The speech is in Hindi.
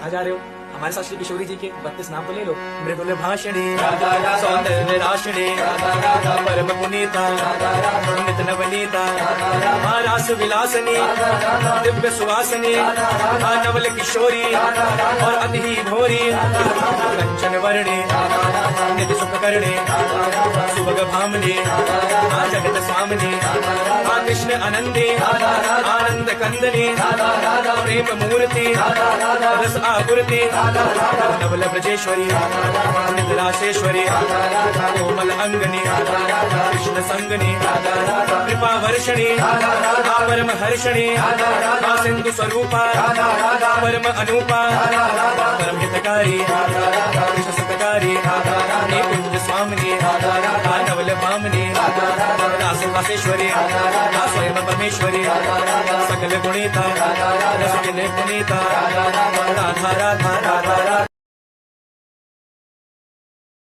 कहाँ जा रहे हो? हमारे साथ श्री किशोरी जी के 32 नाम तो ले लो। मृदुल भाषिणी, सौंदर्य राशिणी, परम पुनीता, नित नवनीता, महारास विलासनी, दिव्य सुवासनी, नवल किशोरी और अति ही भोरी, कंचन वर्णी, नित्य सुख करणी, सुभग भामनी, जगत स्वामिनी, कृष्ण आनंदी, आनंद कंदनी, प्रेम मूर्ति, रस आपूर्ति, नवल ब्रजेश्वरी, निद्रासेश्वरी, कोमल अंगनी, कृष्ण संगनी, कृपा वर्षणी, परम हर्षणी, सिंधु स्वरूपा, परम अनूपा, परम हितकारी, कृष्ण सुखकारी, कुंज स्वामिनी, नवल भामनी, रासेश्वरी, स्वयं परमेश्वरी, सकल गुणिता, रस पुनीता, राधा राधा